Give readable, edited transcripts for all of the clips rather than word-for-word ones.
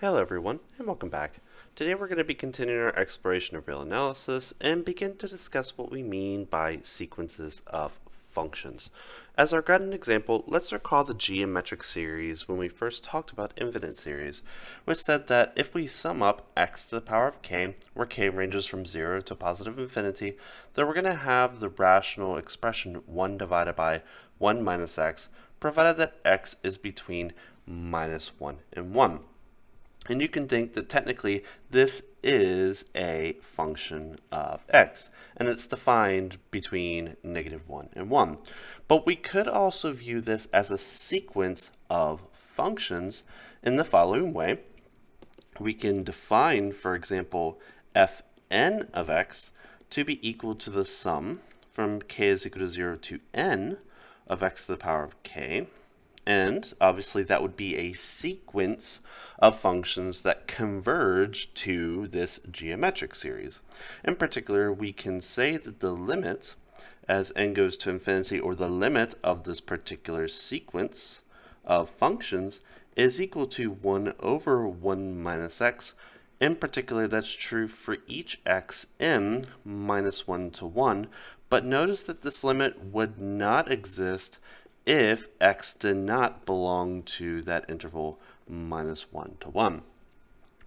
Hello everyone, and welcome back. Today we're going to be continuing our exploration of real analysis and begin to discuss what we mean by sequences of functions. As our guiding example, let's recall the geometric series when we first talked about infinite series, which said that if we sum up x to the power of k, where k ranges from 0 to positive infinity, then we're going to have the rational expression 1 divided by 1 minus x, provided that x is between minus 1 and 1. And you can think that technically this is a function of x, and it's defined between negative 1 and 1. But we could also view this as a sequence of functions in the following way. We can define, for example, fn of x to be equal to the sum from k is equal to 0 to n of x to the power of k. And obviously that would be a sequence of functions that converge to this geometric series. In particular, we can say that the limit as n goes to infinity, or the limit of this particular sequence of functions, is equal to 1 over 1 minus x. In particular, that's true for each x in minus 1 to 1, but notice that this limit would not exist if x did not belong to that interval minus 1 to 1,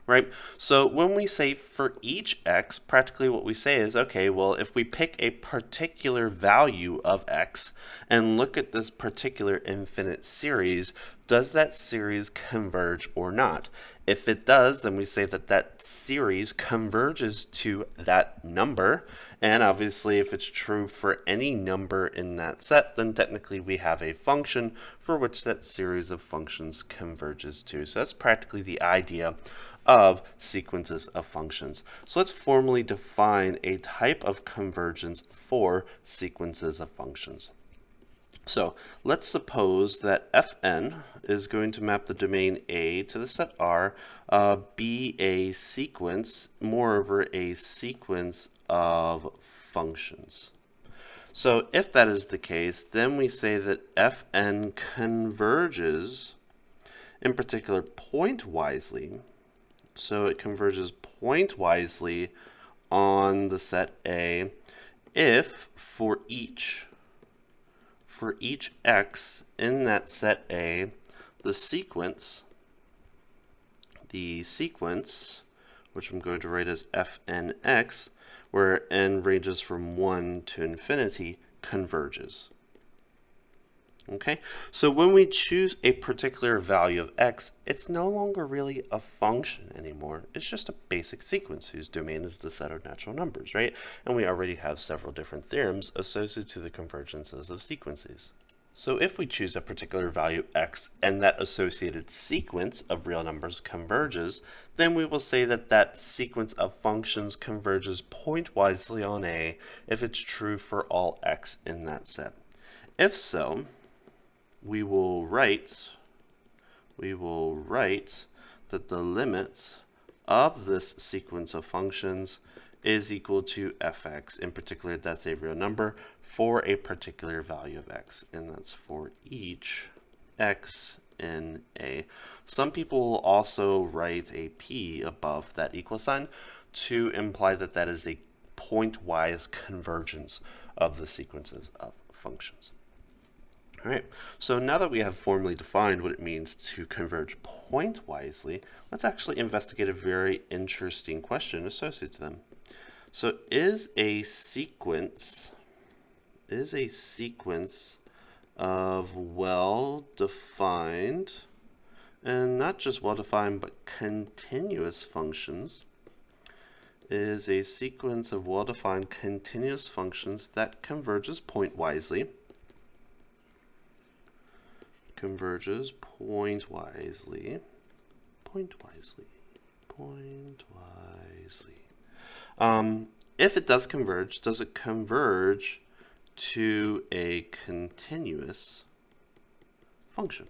right? So when we say for each x, practically what we say is, okay, well, if we pick a particular value of x and look at this particular infinite series, does that series converge or not? If it does, then we say that that series converges to that number. And obviously, if it's true for any number in that set, then technically we have a function for which that series of functions converges to. So that's practically the idea of sequences of functions. So let's formally define a type of convergence for sequences of functions. So let's suppose that Fn is going to map the domain A to the set R, be a sequence, moreover a sequence of functions. So if that is the case, then we say that Fn converges, in particular pointwisely. So it converges pointwisely on the set A if for each x in that set A, the sequence, which I'm going to write as fnx, where n ranges from 1 to infinity, converges. Okay, so when we choose a particular value of x, it's no longer really a function anymore. It's just a basic sequence whose domain is the set of natural numbers, right? And we already have several different theorems associated to the convergences of sequences. So if we choose a particular value x and that associated sequence of real numbers converges, then we will say that that sequence of functions converges pointwisely on A if it's true for all x in that set. If so, we will write that the limit of this sequence of functions is equal to fx. In particular, that's a real number for a particular value of x, and that's for each x in A. Some people will also write a p above that equal sign to imply that that is a pointwise convergence of the sequences of functions. All right, so now that we have formally defined what it means to converge pointwisely, let's actually investigate a very interesting question associated to them. So is a sequence of well-defined, and not just well-defined, but continuous functions, is a sequence of well-defined continuous functions that converges pointwisely, if it does converge, does it converge to a continuous function?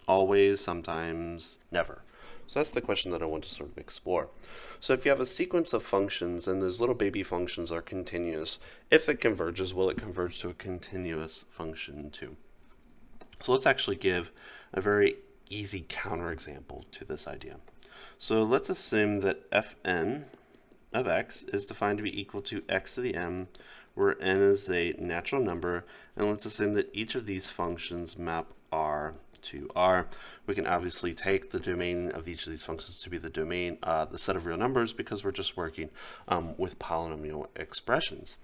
Always, sometimes, never. So that's the question that I want to sort of explore. So if you have a sequence of functions and those little baby functions are continuous, if it converges, will it converge to a continuous function too? So let's actually give a very easy counterexample to this idea. So let's assume that fn of x is defined to be equal to x to the m, where n is a natural number, and let's assume that each of these functions map R to R. We can obviously take the domain of each of these functions to be the domain, the set of real numbers, because we're just working with polynomial expressions.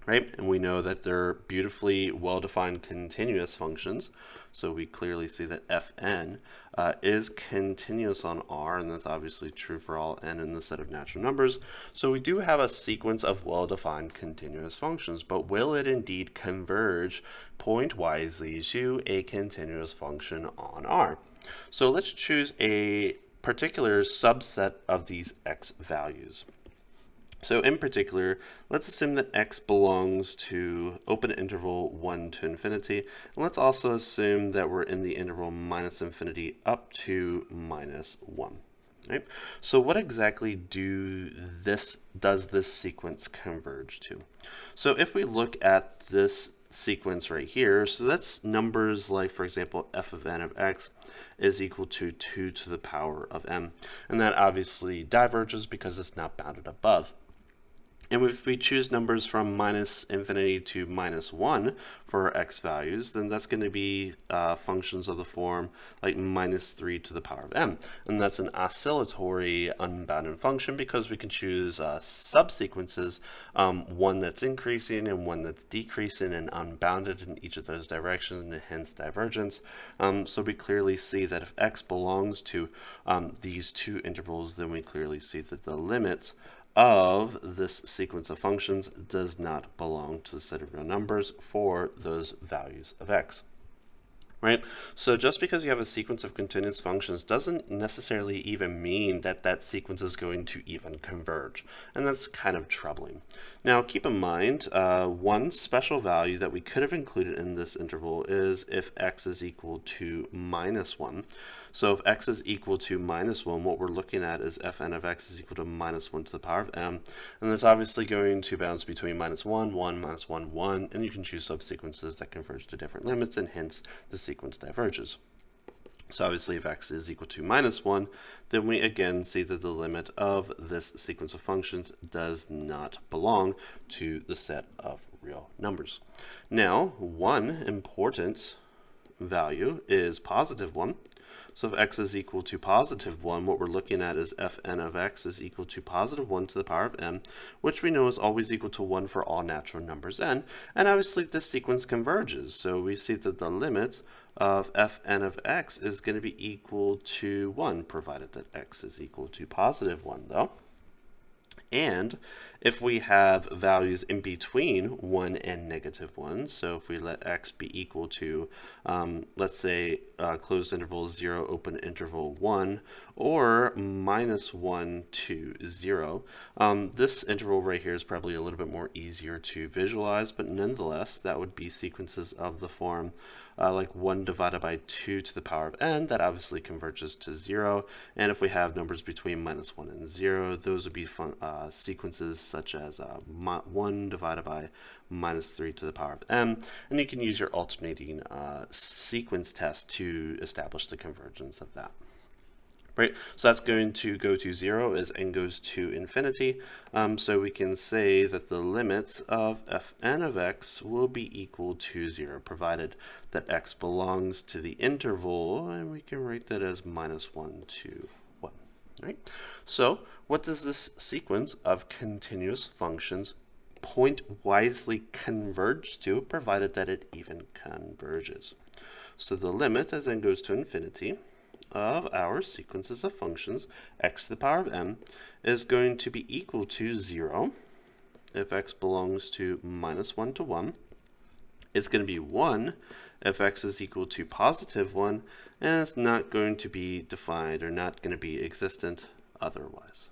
Right? And we know that they're beautifully well-defined continuous functions. So we clearly see that fn is continuous on R, and that's obviously true for all n in the set of natural numbers. So we do have a sequence of well-defined continuous functions, but will it indeed converge pointwisely to a continuous function on R? So let's choose a particular subset of these x values. So in particular, let's assume that x belongs to open interval 1 to infinity. And let's also assume that we're in the interval minus infinity up to minus 1. Right? So what exactly does this sequence converge to? So if we look at this sequence right here, so that's numbers like, for example, f of n of x is equal to 2 to the power of m. And that obviously diverges because it's not bounded above. And if we choose numbers from minus infinity to minus 1 for our x values, then that's going to be functions of the form like minus 3 to the power of m. And that's an oscillatory unbounded function because we can choose subsequences, one that's increasing and one that's decreasing and unbounded in each of those directions, and hence divergence. So we clearly see that if x belongs to these two intervals, then we clearly see that the limit of this sequence of functions does not belong to the set of real numbers for those values of x. Right? So just because you have a sequence of continuous functions doesn't necessarily even mean that that sequence is going to even converge. And that's kind of troubling. Now keep in mind, one special value that we could have included in this interval is if x is equal to minus 1. So if x is equal to minus 1, what we're looking at is fn of x is equal to minus 1 to the power of m. And that's obviously going to bounce between minus 1, 1, minus 1, 1. And you can choose subsequences that converge to different limits, and hence the sequence diverges. So obviously if x is equal to minus 1, then we again see that the limit of this sequence of functions does not belong to the set of real numbers. Now, one important value is positive 1. So if x is equal to positive 1, what we're looking at is fn of x is equal to positive 1 to the power of m, which we know is always equal to 1 for all natural numbers n. And obviously this sequence converges. So we see that the limit of fn of x is going to be equal to 1, provided that x is equal to positive 1, though. And if we have values in between 1 and negative 1, so if we let x be equal to, let's say, closed interval 0, open interval 1, or minus 1 to 0, this interval right here is probably a little bit more easier to visualize, but nonetheless, that would be sequences of the form like 1 divided by 2 to the power of n, that obviously converges to 0. And if we have numbers between minus 1 and 0, those would be sequences such as 1 divided by minus 3 to the power of m. And you can use your alternating sequence test to establish the convergence of that. Right, so that's going to go to 0 as n goes to infinity. So we can say that the limit of fn of x will be equal to 0, provided that x belongs to the interval, and we can write that as minus 1 to 1. Right? So what does this sequence of continuous functions pointwisely converge to, provided that it even converges? So the limit as n goes to infinity of our sequences of functions x to the power of m is going to be equal to 0 if x belongs to minus 1 to 1. It's going to be 1 if x is equal to positive 1, and it's not going to be defined or not going to be existent otherwise.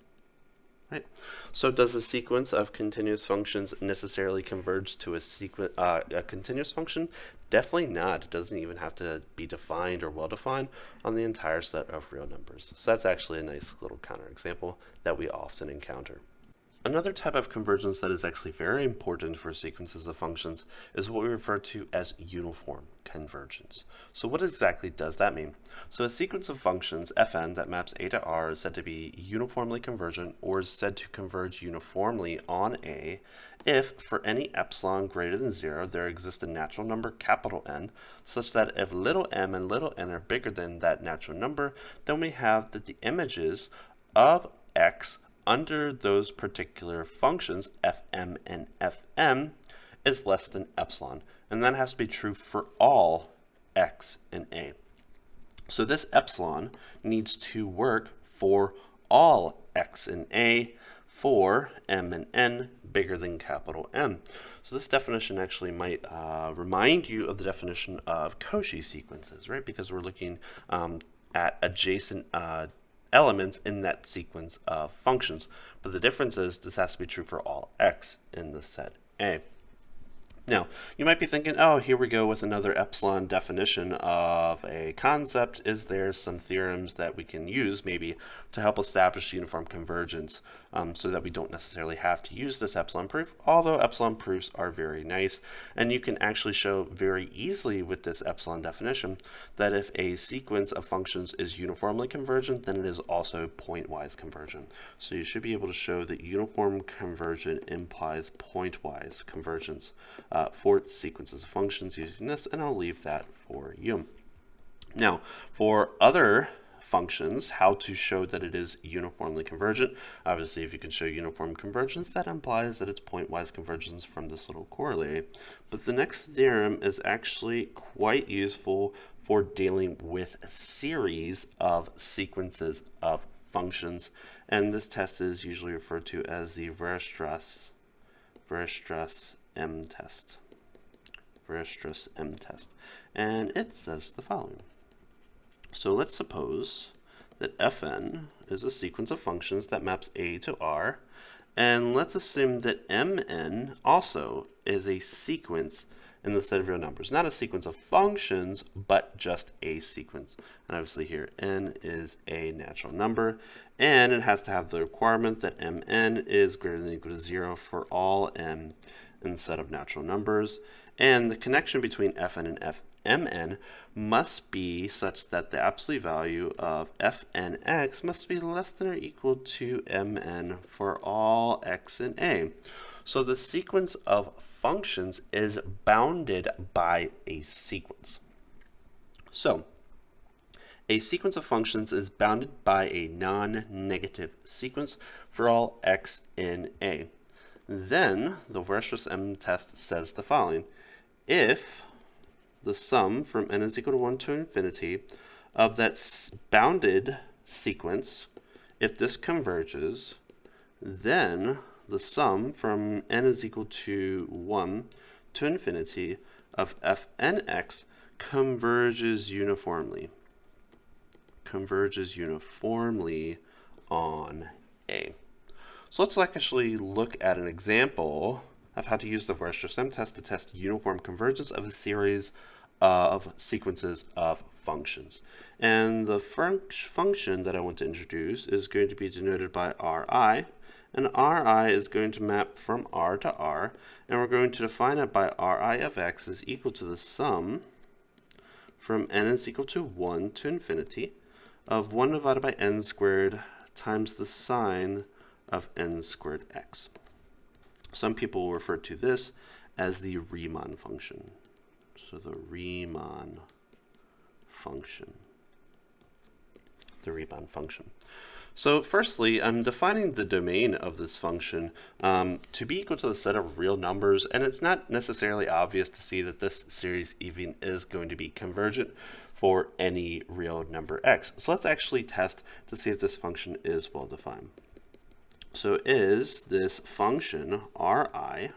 Right. So does a sequence of continuous functions necessarily converge to a continuous function? Definitely not. It doesn't even have to be defined or well-defined on the entire set of real numbers. So that's actually a nice little counterexample that we often encounter. Another type of convergence that is actually very important for sequences of functions is what we refer to as uniform convergence. So what exactly does that mean? So a sequence of functions, fn, that maps a to r is said to be uniformly convergent, or is said to converge uniformly on a if for any epsilon greater than 0 there exists a natural number capital N, such that if little m and little n are bigger than that natural number, then we have that the images of x under those particular functions, fm and fm, is less than epsilon. And that has to be true for all x and a. So this epsilon needs to work for all x and a for m and n bigger than capital M. So this definition actually might remind you of the definition of Cauchy sequences, right? Because we're looking at adjacent elements in that sequence of functions. But the difference is this has to be true for all x in the set A. Now, you might be thinking, oh, here we go with another epsilon definition of a concept. Is there some theorems that we can use maybe to help establish uniform convergence so that we don't necessarily have to use this epsilon proof, although epsilon proofs are very nice. And you can actually show very easily with this epsilon definition that if a sequence of functions is uniformly convergent, then it is also pointwise convergent. So you should be able to show that uniform convergent implies pointwise convergence for sequences of functions using this, and I'll leave that for you. Now, for other functions, how to show that it is uniformly convergent. Obviously, if you can show uniform convergence, that implies that it's pointwise convergence from this little corollary. But the next theorem is actually quite useful for dealing with a series of sequences of functions, and this test is usually referred to as the Weierstrass M Test. Weierstrass M Test. And it says the following. So let's suppose that fn is a sequence of functions that maps a to r, and let's assume that mn also is a sequence in the set of real numbers. Not a sequence of functions, but just a sequence. And obviously here n is a natural number, and it has to have the requirement that mn is greater than or equal to 0 for all n in the set of natural numbers. And the connection between fn and mn must be such that the absolute value of fnx must be less than or equal to mn for all x and a. So the sequence of functions is bounded by a sequence. So a sequence of functions is bounded by a non-negative sequence for all x in a. Then the Weierstrass M test says the following. If the sum from n is equal to 1 to infinity of that bounded sequence, if this converges, then the sum from n is equal to 1 to infinity of fnx converges uniformly. Converges uniformly on A. So let's actually look at an example of how to use the Weierstrass M test to test uniform convergence of a series of sequences of functions. And the function that I want to introduce is going to be denoted by Ri, and Ri is going to map from R to R, and we're going to define it by Ri of x is equal to the sum from n is equal to 1 to infinity of 1 divided by n squared times the sine of n squared x. Some people will refer to this as the Riemann function. So the Riemann function. The Riemann function. So firstly, I'm defining the domain of this function to be equal to the set of real numbers, and it's not necessarily obvious to see that this series even is going to be convergent for any real number x. So let's actually test to see if this function is well defined. So is this function Ri,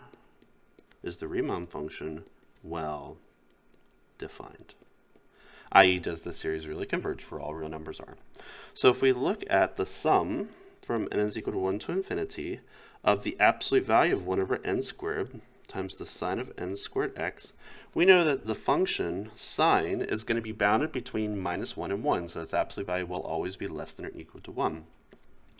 is the Riemann function well defined? I.e., does the series really converge for all real numbers r? So if we look at the sum from n is equal to 1 to infinity of the absolute value of 1 over n squared times the sine of n squared x, we know that the function sine is going to be bounded between -1 and 1, so its absolute value will always be less than or equal to 1.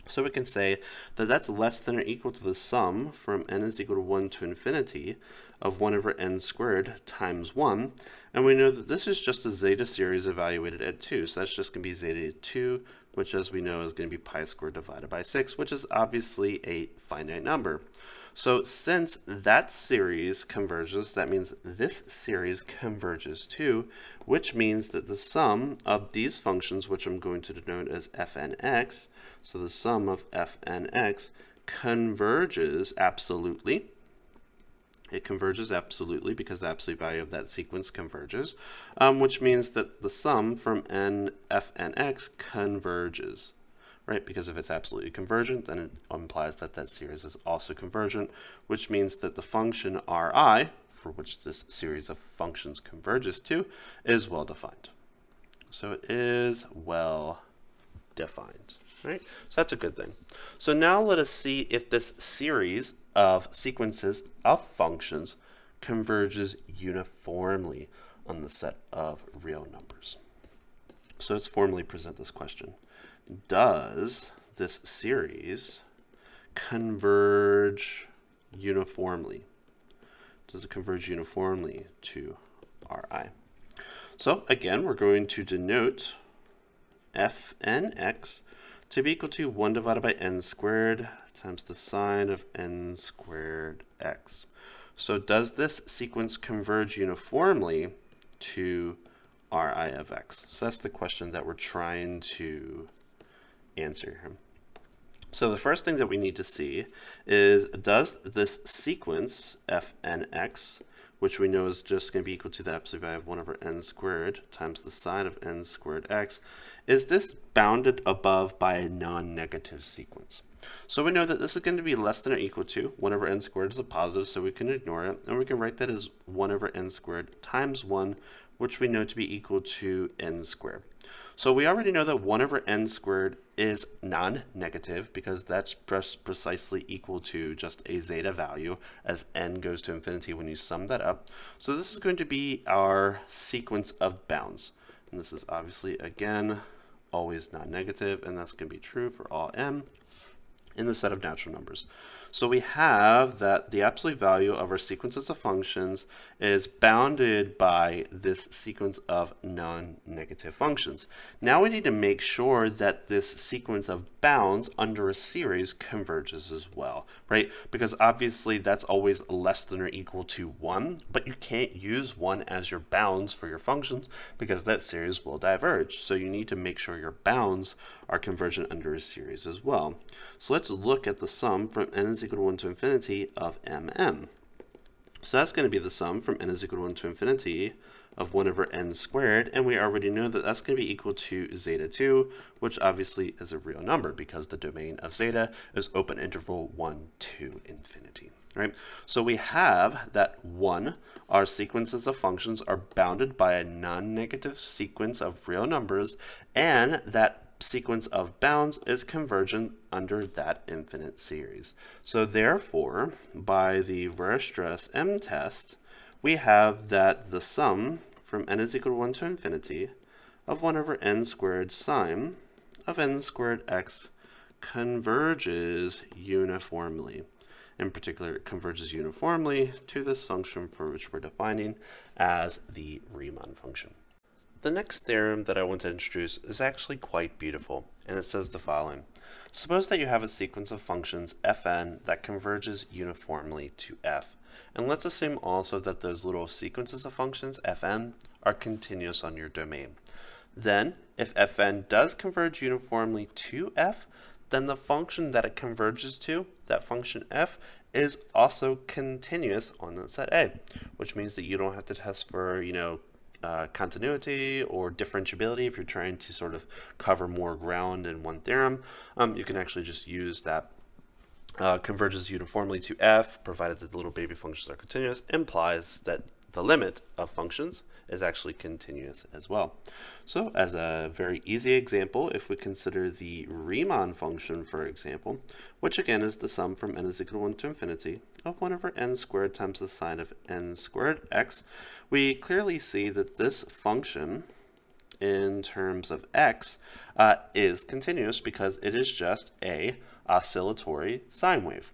So we can say that that's less than or equal to the sum from n is equal to 1 to infinity of 1 over n squared times 1. And we know that this is just a zeta series evaluated at 2. So that's just going to be zeta at 2, which as we know is going to be pi squared divided by 6, which is obviously a finite number. So since that series converges, that means this series converges too, which means that the sum of these functions, which I'm going to denote as fnx, so the sum of fnx converges absolutely. It converges absolutely because the absolute value of that sequence converges, which means that the sum from fnx converges, right? Because if it's absolutely convergent, then it implies that that series is also convergent, which means that the function Ri, for which this series of functions converges to, is well defined. So it is well defined. Right? So that's a good thing. So now let us see if this series of sequences of functions converges uniformly on the set of real numbers. So let's formally present this question. Does this series converge uniformly? Does it converge uniformly to Ri? So again, we're going to denote fnx to be equal to 1 divided by n squared times the sine of n squared x. So does this sequence converge uniformly to Ri of x? So that's the question that we're trying to answer here. So the first thing that we need to see is, does this sequence fnx, which we know is just going to be equal to the absolute value of 1 over n squared times the sine of n squared x, is this bounded above by a non-negative sequence? So we know that this is going to be less than or equal to 1 over n squared is a positive, so we can ignore it, and we can write that as 1 over n squared times 1, which we know to be equal to n squared. So we already know that 1 over n squared is non-negative because that's precisely equal to just a zeta value as n goes to infinity when you sum that up. So this is going to be our sequence of bounds. And this is obviously, again, always non-negative, and that's going to be true for all m in the set of natural numbers. So we have that the absolute value of our sequences of functions is bounded by this sequence of non-negative functions. Now we need to make sure that this sequence of bounds under a series converges as well, right? Because obviously that's always less than or equal to 1, but you can't use 1 as your bounds for your functions because that series will diverge. So you need to make sure your bounds are convergent under a series as well. So let's look at the sum from n is equal to 1 to infinity of mm. So that's going to be the sum from n is equal to 1 to infinity of 1 over n squared, and we already know that that's going to be equal to zeta 2, which obviously is a real number because the domain of zeta is open interval 1 to infinity. Right? So we have that 1, our sequences of functions are bounded by a non-negative sequence of real numbers, and that sequence of bounds is convergent under that infinite series. So therefore, by the Weierstrass M test, we have that the sum from n is equal to 1 to infinity of 1 over n squared sine of n squared x converges uniformly. In particular, it converges uniformly to this function for which we're defining as the Riemann function. The next theorem that I want to introduce is actually quite beautiful, and it says the following. Suppose that you have a sequence of functions fn that converges uniformly to f. And let's assume also that those little sequences of functions fn are continuous on your domain. Then, if fn does converge uniformly to f, then the function that it converges to, that function f, is also continuous on the set A, which means that you don't have to test for, continuity or differentiability if you're trying to sort of cover more ground in one theorem. You can actually just use that converges uniformly to f, provided that the little baby functions are continuous, implies that the limit of functions is actually continuous as well. So as a very easy example, if we consider the Riemann function, for example, which again is the sum from n is equal to 1 to infinity of 1 over n squared times the sine of n squared x, we clearly see that this function in terms of x is continuous because it is just a oscillatory sine wave.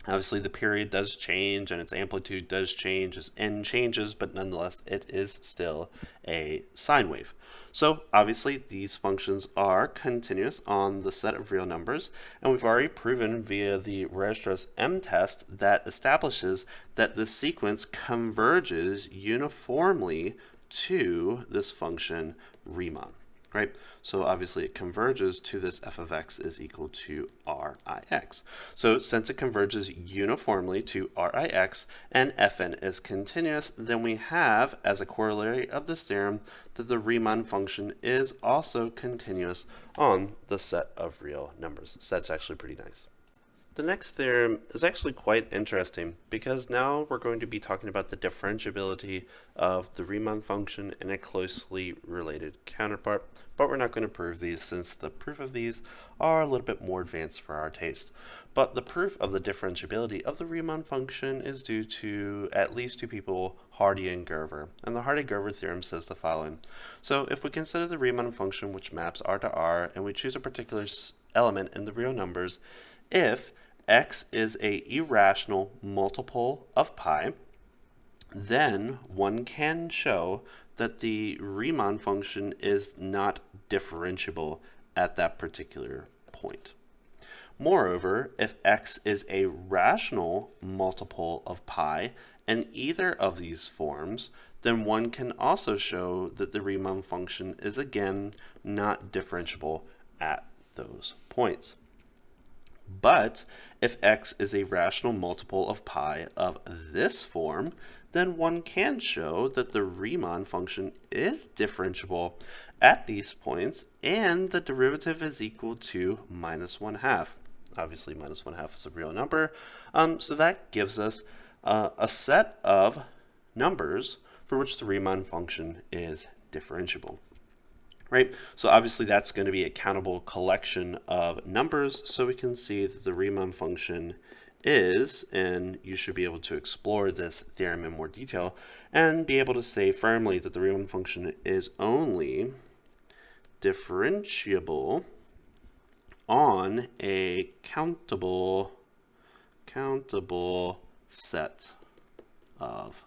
Obviously, the period does change and its amplitude does change as n changes, but nonetheless, it is still a sine wave. So obviously, these functions are continuous on the set of real numbers, and we've already proven via the Weierstrass M test that establishes that the sequence converges uniformly to this function Riemann. Right? So obviously it converges to this f of x is equal to Rix. So since it converges uniformly to Rix and Fn is continuous, then we have, as a corollary of this theorem, that the Riemann function is also continuous on the set of real numbers. So that's actually pretty nice. The next theorem is actually quite interesting because now we're going to be talking about the differentiability of the Riemann function and a closely related counterpart, but we're not going to prove these since the proof of these are a little bit more advanced for our taste. But the proof of the differentiability of the Riemann function is due to at least two people, Hardy and Gerver. And the Hardy-Gerver theorem says the following. So if we consider the Riemann function which maps R to R and we choose a particular element in the real numbers, if x is a irrational multiple of pi, then one can show that the Riemann function is not differentiable at that particular point. Moreover, if x is a rational multiple of pi in either of these forms, then one can also show that the Riemann function is again not differentiable at those points. But if x is a rational multiple of pi of this form, then one can show that the Riemann function is differentiable at these points, and the derivative is equal to minus 1/2. Obviously, minus 1/2 is a real number, so that gives us a set of numbers for which the Riemann function is differentiable. Right? So obviously that's going to be a countable collection of numbers, so we can see that the Riemann function is, and you should be able to explore this theorem in more detail, and be able to say firmly that the Riemann function is only differentiable on a countable set of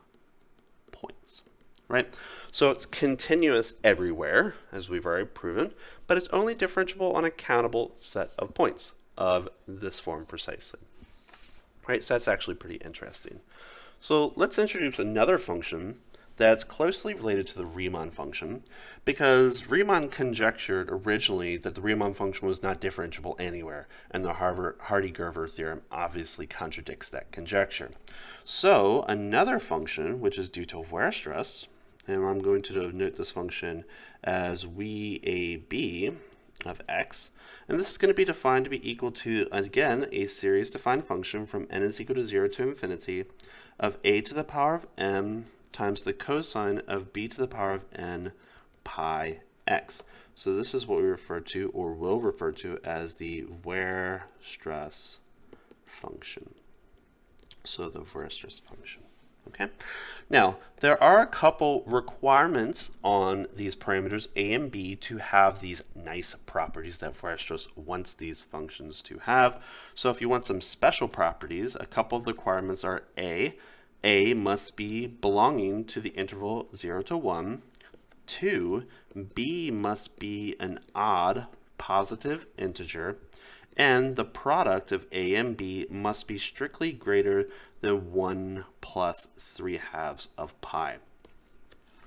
points. Right? So it's continuous everywhere, as we've already proven, but it's only differentiable on a countable set of points of this form precisely. Right? So that's actually pretty interesting. So let's introduce another function that's closely related to the Riemann function, because Riemann conjectured originally that the Riemann function was not differentiable anywhere, and the Hardy-Gerver theorem obviously contradicts that conjecture. So another function, which is due to Weierstrass, and I'm going to denote this function as VAB of x, and this is going to be defined to be equal to, again, a series defined function from n is equal to 0 to infinity of a to the power of m times the cosine of b to the power of n pi x. So this is what we refer to, or will refer to, as the Weierstrass function. So the Weierstrass function. Okay. Now, there are a couple requirements on these parameters a and b to have these nice properties that Weierstrass wants these functions to have. So if you want some special properties, a couple of the requirements are a must be belonging to the interval 0 to 1. 2, b must be an odd positive integer. And the product of a and b must be strictly greater than 1 plus 3/2 of pi.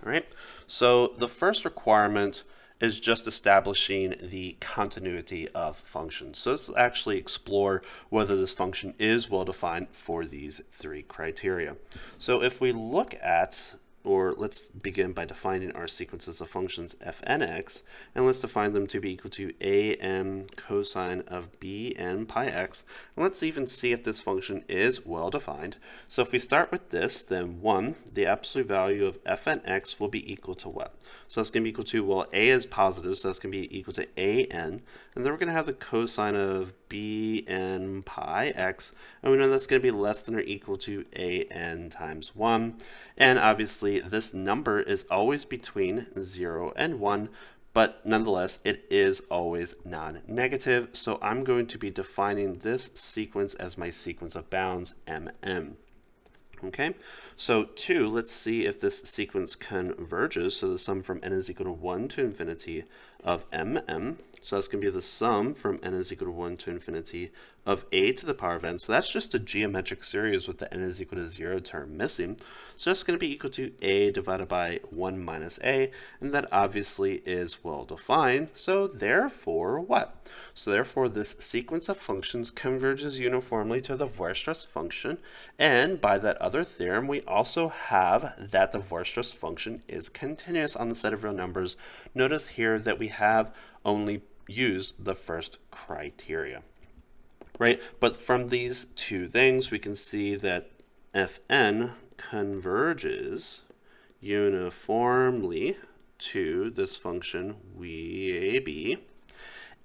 All right, so the first requirement is just establishing the continuity of functions. So let's actually explore whether this function is well defined for these three criteria. So if we look at, or let's begin by defining our sequences of functions fnx, and let's define them to be equal to am cosine of bn pi x, and let's even see if this function is well defined. So if we start with this, then 1, the absolute value of fnx will be equal to what? So that's going to be equal to, well, a is positive, so that's going to be equal to an, and then we're going to have the cosine of bn pi x, and we know that's going to be less than or equal to an times 1. And obviously this number is always between 0 and 1, but nonetheless it is always non-negative, so I'm going to be defining this sequence as my sequence of bounds mm. Okay, so 2, let's see if this sequence converges. So the sum from n is equal to 1 to infinity of mm. So that's going to be the sum from n is equal to 1 to infinity of a to the power of n. So that's just a geometric series with the n is equal to 0 term missing. So that's going to be equal to a divided by 1 minus a, and that obviously is well defined. So therefore what? So therefore this sequence of functions converges uniformly to the Weierstrass function, and by that other theorem we also have that the Weierstrass function is continuous on the set of real numbers. Notice here that we have only used the first criteria, right? But from these two things we can see that Fn converges uniformly to this function WAB,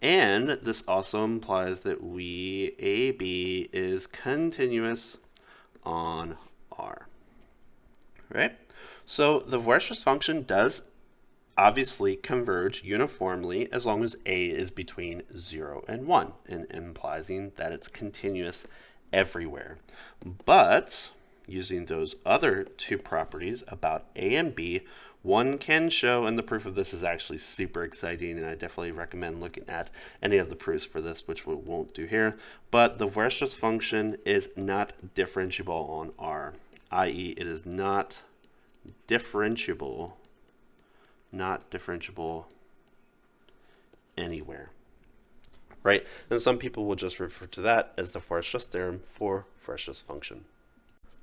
and this also implies that WAB is continuous on R, right? So the Weierstrass function does obviously converge uniformly as long as a is between 0 and 1, and implying that it's continuous everywhere. But using those other two properties about a and b, one can show, and the proof of this is actually super exciting, and I definitely recommend looking at any of the proofs for this, which we won't do here, but the Weierstrass function is not differentiable on R, i.e. it is not differentiable anywhere, right? And some people will just refer to that as the Weierstrass theorem for Weierstrass function.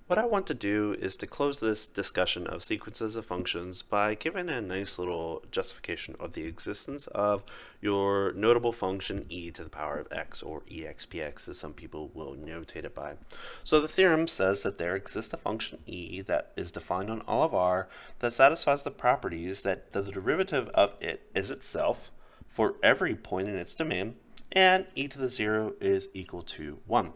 What I want to do is to close this discussion of sequences of functions by giving a nice little justification of the existence of your notable function e to the power of x, or expx as some people will notate it by. So the theorem says that there exists a function e that is defined on all of R that satisfies the properties that the derivative of it is itself for every point in its domain, and e to the 0 is equal to 1.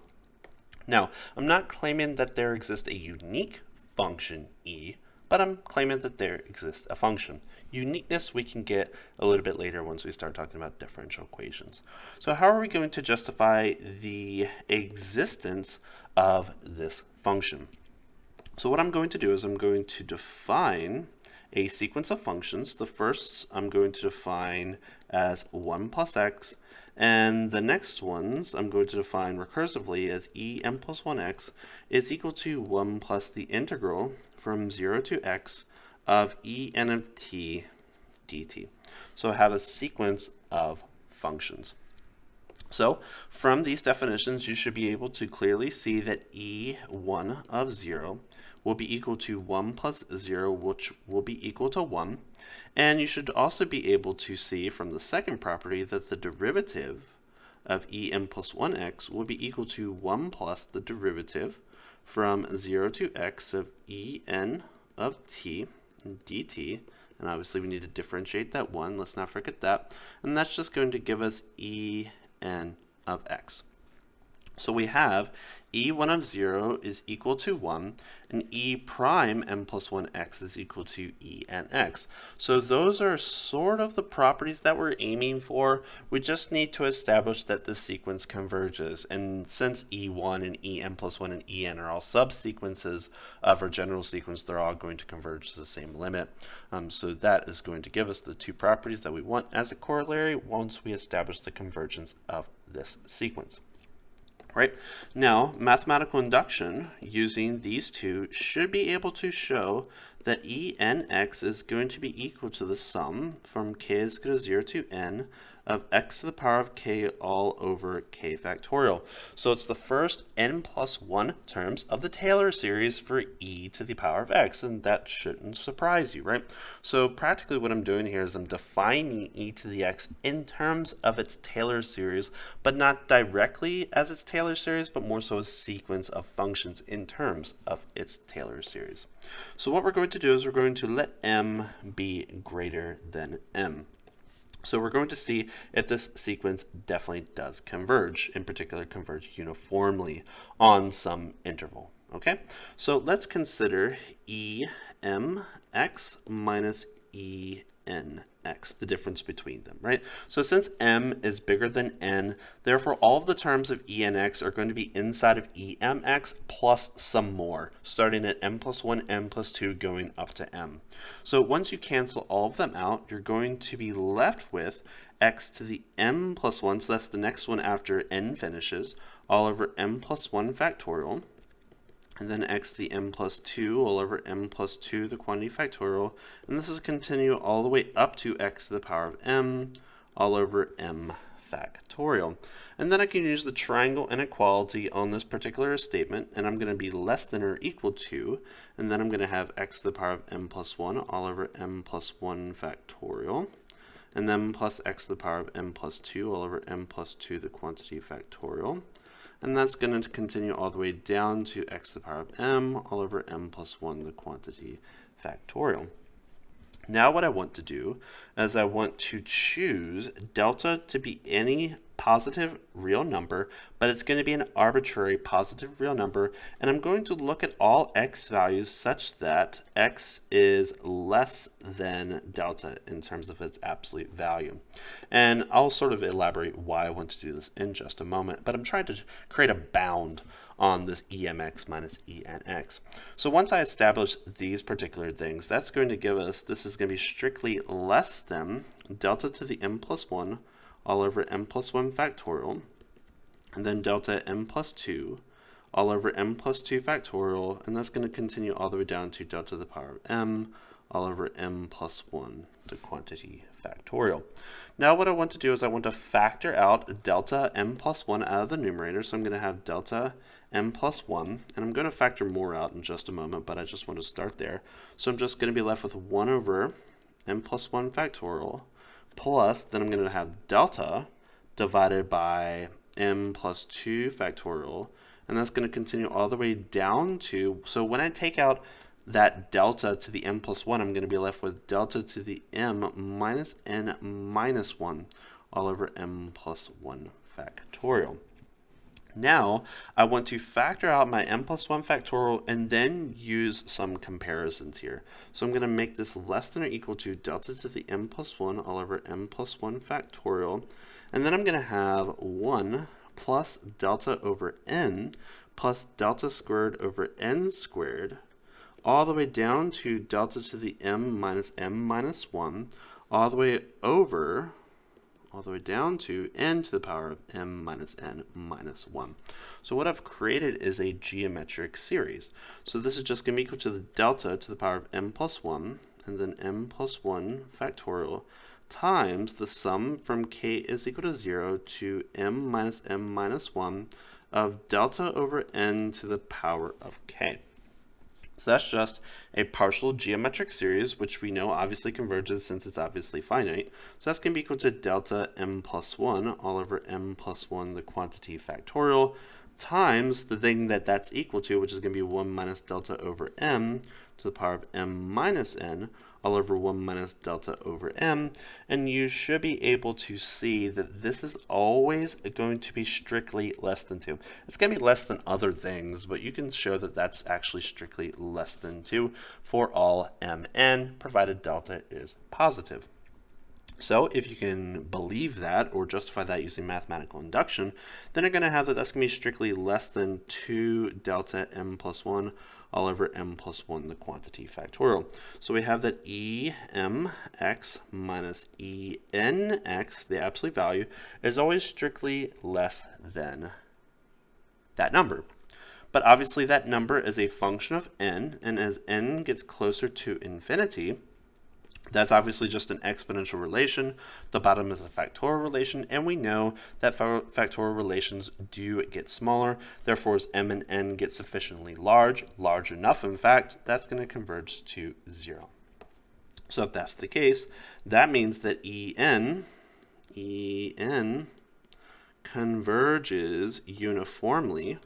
Now, I'm not claiming that there exists a unique function e, but I'm claiming that there exists a function. Uniqueness we can get a little bit later once we start talking about differential equations. So how are we going to justify the existence of this function? So what I'm going to do is I'm going to define a sequence of functions. The first I'm going to define as 1 plus x, and the next ones I'm going to define recursively as en plus 1x is equal to 1 plus the integral from 0 to x of en of t dt. So I have a sequence of functions. So from these definitions you should be able to clearly see that e1 of 0 will be equal to 1 plus 0, which will be equal to 1. And you should also be able to see from the second property that the derivative of en plus 1x will be equal to 1 plus the derivative from 0 to x of en of t dt. And obviously we need to differentiate that 1, let's not forget that. And that's just going to give us en of x. So we have e1 of 0 is equal to 1, and e prime n plus 1x is equal to enx. So those are sort of the properties that we're aiming for. We just need to establish that the sequence converges. And since e1 and en plus 1 and en are all subsequences of our general sequence, they're all going to converge to the same limit. So that is going to give us the two properties that we want as a corollary once we establish the convergence of this sequence. Right? Now, mathematical induction using these two should be able to show that enx is going to be equal to the sum from k is equal to 0 to n of x to the power of k all over k factorial. So it's the first n plus 1 terms of the Taylor series for e to the power of x, and that shouldn't surprise you, right? So practically what I'm doing here is I'm defining e to the x in terms of its Taylor series, but not directly as its Taylor series, but more so a sequence of functions in terms of its Taylor series. So what we're going to do is we're going to let m be greater than m. So we're going to see if this sequence definitely does converge, in particular converge uniformly on some interval. Okay, so let's consider EMX minus ENX, the difference between them, right? So since M is bigger than N, therefore all of the terms of ENX are going to be inside of EMX plus some more, starting at M plus 1, M plus 2, going up to M. So once you cancel all of them out, you're going to be left with x to the m plus 1, so that's the next one after n finishes, all over m plus 1 factorial, and then x to the m plus 2 all over m plus 2, the quantity factorial, and this is continue all the way up to x to the power of m all over m factorial. And then I can use the triangle inequality on this particular statement, and I'm going to be less than or equal to, and then I'm going to have x to the power of m plus 1 all over m plus 1 factorial, and then plus x to the power of m plus 2 all over m plus 2, the quantity factorial. And that's going to continue all the way down to x to the power of m all over m plus 1, the quantity factorial. Now what I want to do is I want to choose delta to be any positive real number, but it's going to be an arbitrary positive real number, and I'm going to look at all x values such that x is less than delta in terms of its absolute value. And I'll sort of elaborate why I want to do this in just a moment, but I'm trying to create a bound on this EMX minus ENX. So once I establish these particular things, that's going to give us, this is going to be strictly less than delta to the m plus 1 all over m plus 1 factorial, and then delta m plus 2 all over m plus 2 factorial, and that's going to continue all the way down to delta to the power of m all over m plus 1, the quantity factorial. Now what I want to do is I want to factor out delta m plus 1 out of the numerator, so I'm going to have delta m plus 1, and I'm going to factor more out in just a moment, but I just want to start there. So I'm just going to be left with 1 over m plus 1 factorial, plus then I'm going to have delta divided by m plus 2 factorial, and that's going to continue all the way down to, so when I take out that delta to the m plus 1, I'm going to be left with delta to the m minus n minus 1 all over m plus 1 factorial. Now I want to factor out my m plus 1 factorial and then use some comparisons here. So I'm going to make this less than or equal to delta to the m plus 1 all over m plus 1 factorial, and then I'm going to have 1 plus delta over n plus delta squared over n squared all the way down to delta to the m minus 1 all the way over, all the way down to n to the power of m minus n minus 1. So what I've created is a geometric series. So this is just going to be equal to the delta to the power of m plus 1 and then m plus 1 factorial times the sum from k is equal to 0 to m minus 1 of delta over n to the power of k. So that's just a partial geometric series, which we know obviously converges since it's obviously finite. So that's going to be equal to delta m plus 1 all over m plus 1, the quantity factorial, times the thing that that's equal to, which is going to be 1 minus delta over m to the power of m minus n all over 1 minus delta over m. And you should be able to see that this is always going to be strictly less than 2. It's going to be less than other things, but you can show that that's actually strictly less than 2 for all mn, provided delta is positive. So if you can believe that or justify that using mathematical induction, then you're going to have that that's going to be strictly less than 2 delta m plus 1 all over m plus 1, the quantity factorial. So we have that emx minus enx, the absolute value, is always strictly less than that number. But obviously that number is a function of n, and as n gets closer to infinity, that's obviously just an exponential relation. The bottom is a factorial relation, and we know that factorial relations do get smaller. Therefore, as m and n get sufficiently large enough, in fact, that's going to converge to 0. So if that's the case, that means that en converges uniformly.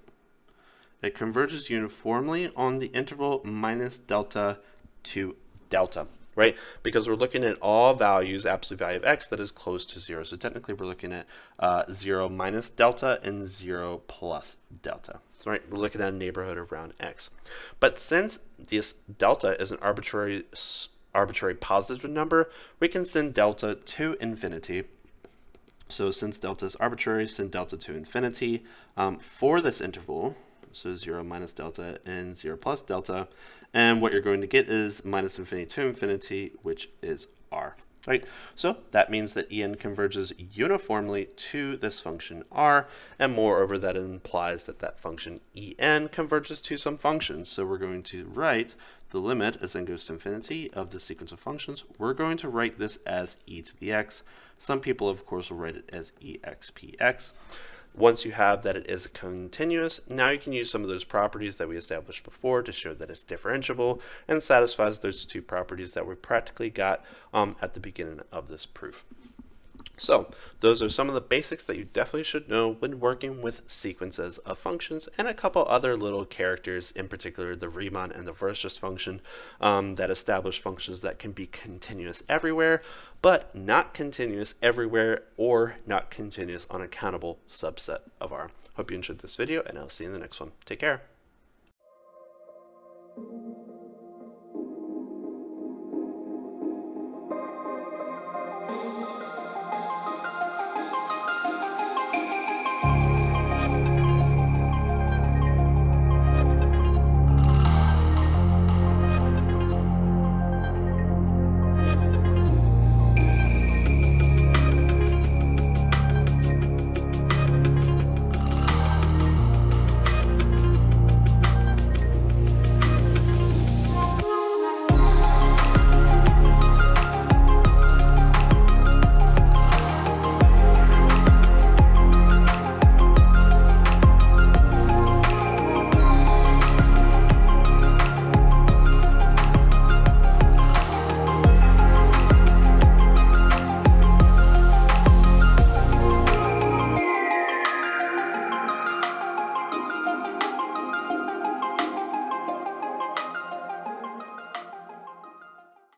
It converges uniformly on the interval minus delta to delta, right? Because we're looking at all values, absolute value of x that is close to 0. So technically we're looking at 0 minus delta and 0 plus delta. Right, we're looking at a neighborhood around x. But since this delta is an arbitrary positive number, we can send delta to infinity. So since delta is arbitrary, send delta to infinity for this interval. So 0 minus delta and 0 plus delta. And what you're going to get is minus infinity to infinity, which is r. Right? So that means that En converges uniformly to this function r, and moreover that implies that that function En converges to some functions. So we're going to write the limit as n goes to infinity of the sequence of functions. We're going to write this as e to the x. Some people, of course, will write it as expx. Once you have that it is continuous, now you can use some of those properties that we established before to show that it's differentiable and satisfies those two properties that we practically got at the beginning of this proof. So those are some of the basics that you definitely should know when working with sequences of functions, and a couple other little characters, in particular the Riemann and the Weierstrass function, that establish functions that can be continuous everywhere, but not continuous everywhere or not continuous on a countable subset of R. Hope you enjoyed this video, and I'll see you in the next one. Take care.